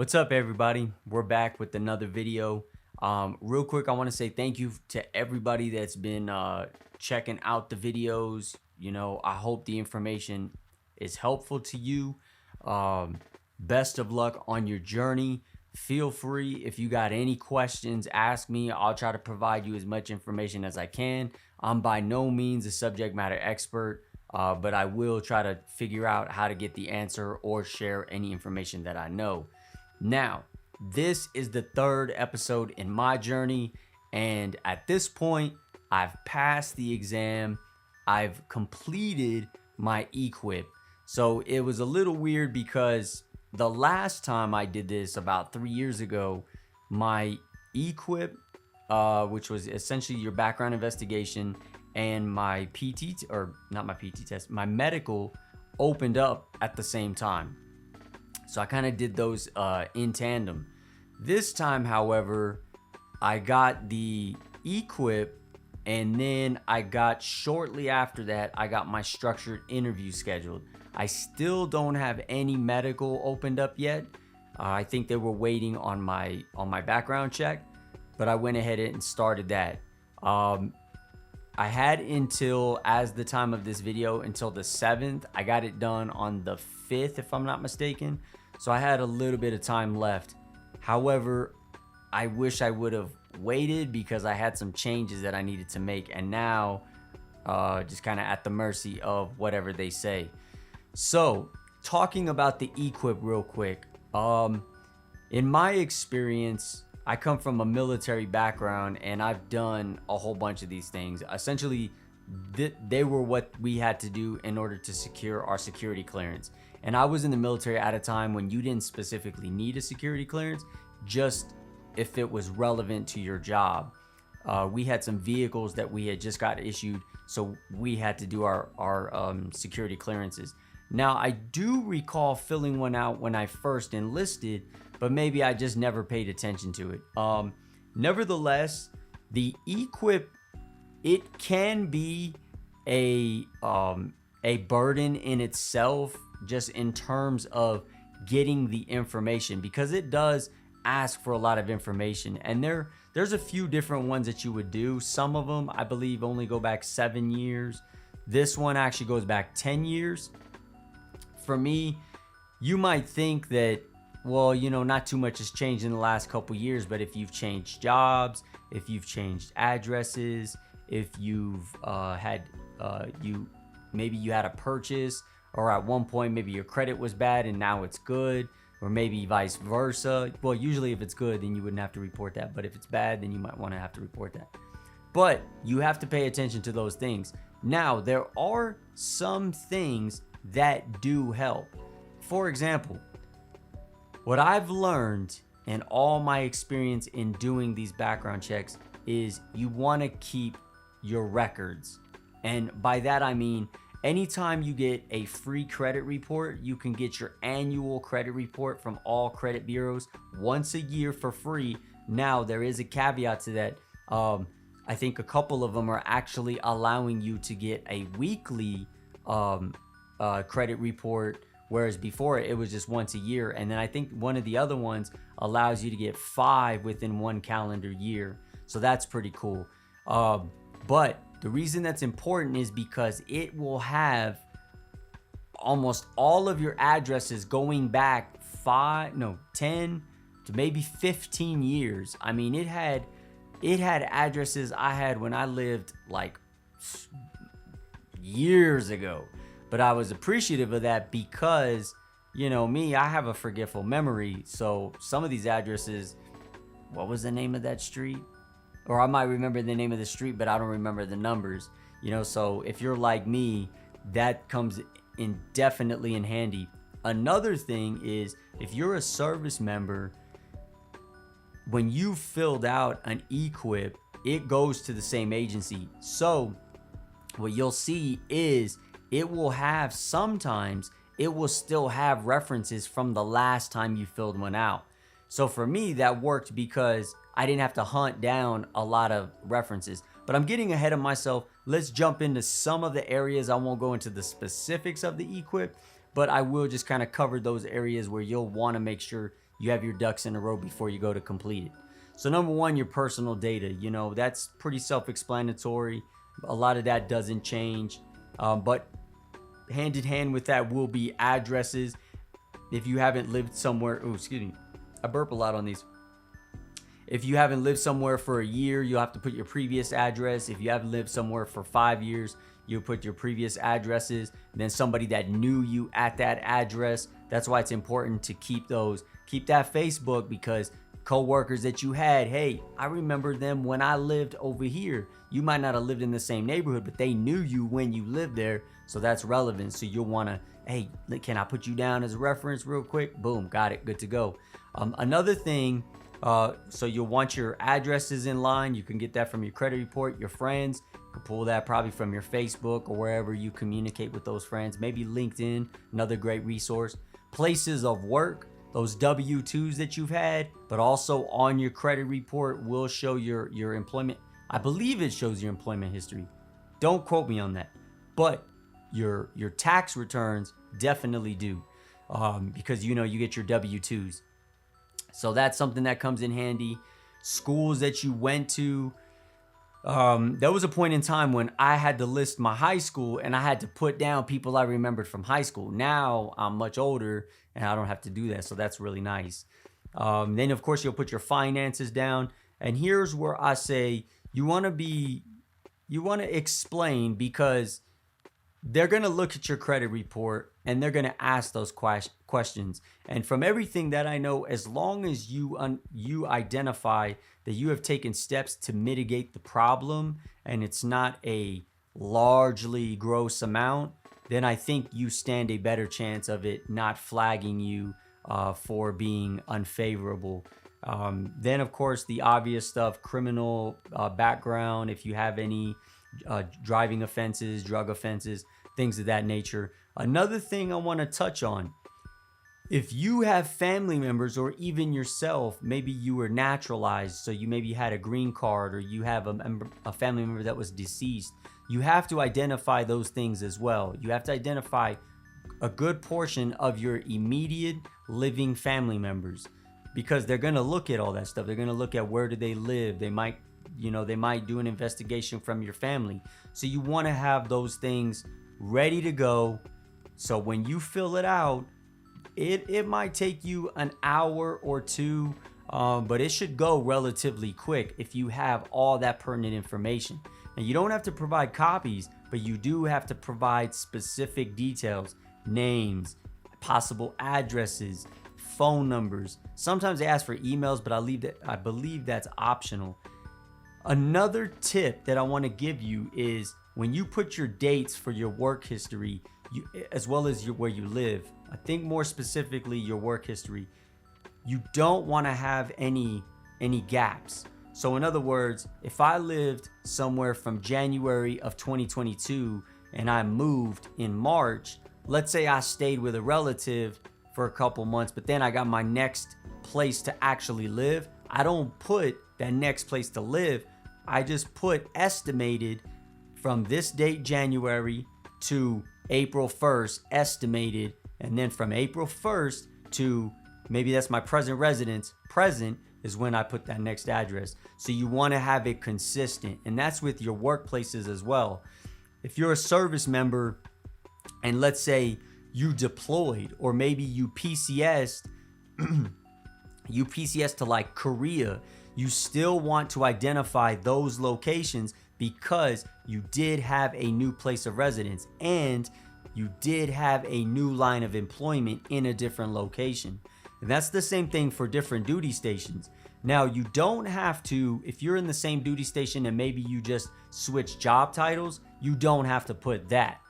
What's up, everybody? We're back with another video. Real quick, I want to say thank you to everybody that's been checking out the videos. I hope the information is helpful to you. Best of luck on your journey. Feel free, if you got any questions, ask me. I'll try to provide you as much information as I can. I'm by no means a subject matter expert, but I will try to figure out how to get the answer or share any information that I know. Now, this is the third episode in my journey, and at this point, I've passed the exam. I've completed my E-QIP. So it was a little weird because the last time I did this about 3 years ago, my E-QIP, which was essentially your background investigation, and my PT, or not my PT test, my medical opened up at the same time. So I kind of did those in tandem. This time, however, I got the E-QIP, and then I got, shortly after that, I got my structured interview scheduled. I still don't have any medical opened up yet. I think they were waiting on my background check, but I went ahead and started that. I had until, as the time of this video, until the 7th. I got it done on the 5th, if I'm not mistaken. So I had a little bit of time left. However, I wish I would have waited because I had some changes that I needed to make, and now just kind of at the mercy of whatever they say. So talking about the E-QIP real quick, in my experience, I come from a military background, and I've done a whole bunch of these things. Essentially, they were what we had to do in order to secure our security clearance. And I was in the military at a time when you didn't specifically need a security clearance, just if it was relevant to your job. We had some vehicles that we had just got issued, so we had to do our security clearances. Now, I do recall filling one out when I first enlisted, but maybe I just never paid attention to it. Nevertheless, the E-QIP, it can be a burden in itself, just in terms of getting the information, because it does ask for a lot of information, and there's a few different ones that you would do. Some of them, I believe, only go back 7 years. This one actually goes back 10 years. For me, you might think that, well, not too much has changed in the last couple years, but if you've changed jobs, if you've changed addresses, if you've maybe you had a purchase, or at one point maybe your credit was bad and now it's good, or maybe vice versa. Well, usually if it's good, then you wouldn't have to report that, but if it's bad, then you might want to have to report that. But you have to pay attention to those things. Now, there are some things that do help. For example, what I've learned in all my experience in doing these background checks is you want to keep your records. And by that I mean, anytime you get a free credit report, you can get your annual credit report from all credit bureaus once a year for free. Now, there is a caveat to that. I think a couple of them are actually allowing you to get a weekly credit report, whereas before it was just once a year. And then I think one of the other ones allows you to get 5 within 1 calendar year. So that's pretty cool. But the reason that's important is because it will have almost all of your addresses going back 10 to maybe 15 years. I mean, it had addresses I had when I lived like years ago. But I was appreciative of that because, me, I have a forgetful memory. So some of these addresses, what was the name of that street? Or I might remember the name of the street, but I don't remember the numbers. So if you're like me, that comes in definitely in handy. Another thing is, if you're a service member, when you filled out an E-QIP, it goes to the same agency. So what you'll see is it will have, sometimes it will still have references from the last time you filled one out. So for me, that worked because I didn't have to hunt down a lot of references. But I'm getting ahead of myself. Let's jump into some of the areas. I won't go into the specifics of the E-QIP, but I will just kind of cover those areas where you'll want to make sure you have your ducks in a row before you go to complete it. So number one, your personal data, you know, that's pretty self-explanatory. A lot of that doesn't change, but hand in hand with that will be addresses. If you haven't lived somewhere, oh, excuse me, I burp a lot on these. If you haven't lived somewhere for a year, you'll have to put your previous address. If you haven't lived somewhere for 5 years, you'll put your previous addresses. And then somebody that knew you at that address. That's why it's important to keep those. Keep that Facebook, because co-workers that you had, hey, I remember them when I lived over here. You might not have lived in the same neighborhood, but they knew you when you lived there. So that's relevant. So you'll want to, hey, can I put you down as a reference real quick? Boom, got it, good to go. Another thing, so you'll want your addresses in line. You can get that from your credit report, your friends. You can pull that probably from your Facebook or wherever you communicate with those friends. Maybe LinkedIn, another great resource. Places of work, those W-2s that you've had, but also on your credit report will show your employment. I believe it shows your employment history. Don't quote me on that. But your tax returns definitely do, because you know you get your W-2s. So that's something that comes in handy. Schools that you went to. There was a point in time when I had to list my high school and I had to put down people I remembered from high school. Now I'm much older and I don't have to do that. So that's really nice. Then of course you'll put your finances down. And here's where I say you want to explain, because they're going to look at your credit report and they're going to ask those questions. And from everything that I know, as long as you identify that you have taken steps to mitigate the problem and it's not a largely gross amount, then I think you stand a better chance of it not flagging you for being unfavorable. Then, of course, the obvious stuff, criminal background, if you have any driving offenses, drug offenses, things of that nature. Another thing I want to touch on, if you have family members or even yourself, maybe you were naturalized, so you maybe had a green card, or you have a family member that was deceased, you have to identify those things as well. You have to identify a good portion of your immediate living family members, because they're going to look at all that stuff. They're going to look at where do they live. They might do an investigation from your family. So you want to have those things ready to go. So when you fill it out, it might take you an hour or two, but it should go relatively quick if you have all that pertinent information. And you don't have to provide copies, but you do have to provide specific details, names, possible addresses, phone numbers. Sometimes they ask for emails, but I believe that's optional. Another tip that I want to give you is when you put your dates for your work history, as well as where you live, I think more specifically your work history, you don't want to have any gaps. So in other words, if I lived somewhere from January of 2022 and I moved in March, let's say I stayed with a relative for a couple months, but then I got my next place to actually live, I don't put that next place to live. I just put estimated from this date, January, to April 1st, estimated. And then from April 1st to maybe that's my present residence, present is when I put that next address. So you want to have it consistent. And that's with your workplaces as well. If you're a service member and let's say you deployed, or maybe you PCS'd, you PCS to like Korea, you still want to identify those locations because you did have a new place of residence and you did have a new line of employment in a different location. And that's the same thing for different duty stations. Now, you don't have to, if you're in the same duty station and maybe you just switch job titles, you don't have to put that.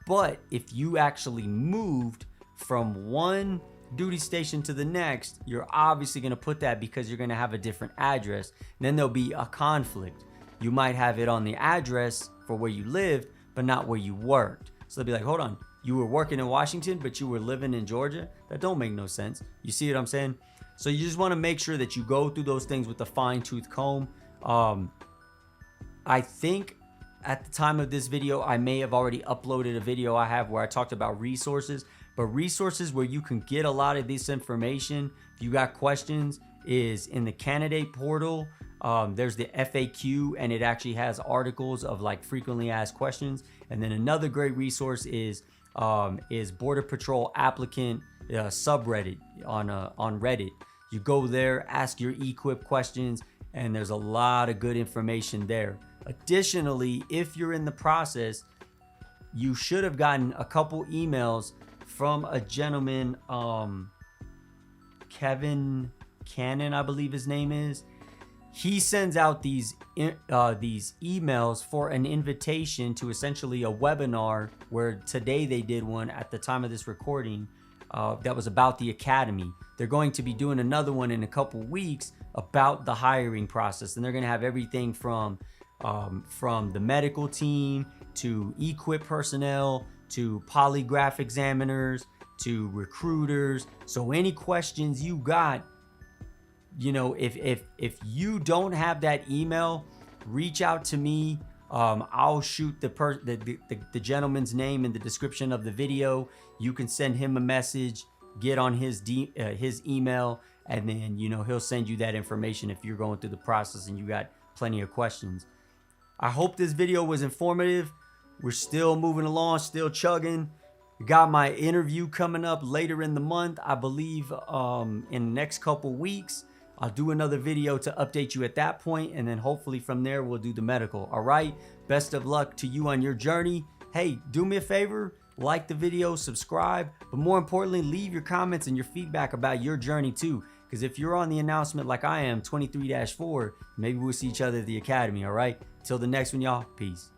But if you actually moved from one duty station to the next, you're obviously going to put that because you're going to have a different address. And then there'll be a conflict. You might have it on the address for where you lived, but not where you worked. So they'll be like, hold on, you were working in Washington, but you were living in Georgia? That don't make no sense. You see what I'm saying? So you just want to make sure that you go through those things with a fine-tooth comb. I think at the time of this video, I may have already uploaded a video I have where I talked about resources, But resources where you can get a lot of this information, if you got questions, is in the candidate portal. There's the FAQ, and it actually has articles of like frequently asked questions. And then another great resource is Border Patrol applicant subreddit on Reddit. You go there, ask your E-QIP questions, and there's a lot of good information there. Additionally, if you're in the process, you should have gotten a couple emails from a gentleman, Kevin Cannon, I believe his name is. He sends out these emails for an invitation to essentially a webinar, where today they did one at the time of this recording that was about the academy. They're going to be doing another one in a couple weeks about the hiring process, and they're going to have everything from the medical team to E-QIP personnel to polygraph examiners to recruiters. So any questions you got, you know, if you don't have that email, reach out to me. I'll shoot the gentleman's name in the description of the video. You can send him a message, get on his email, and then, you know, he'll send you that information if you're going through the process and you got plenty of questions. I hope this video was informative. We're still moving along, still chugging. Got my interview coming up later in the month, I believe, in the next couple weeks. I'll do another video to update you at that point, and then hopefully from there we'll do the medical. All right, best of luck to you on your journey. Hey, do me a favor, like the video, subscribe, but more importantly, leave your comments and your feedback about your journey too, because if you're on the announcement like I am, 23-4, maybe we'll see each other at the academy. All right, till the next one, y'all, peace.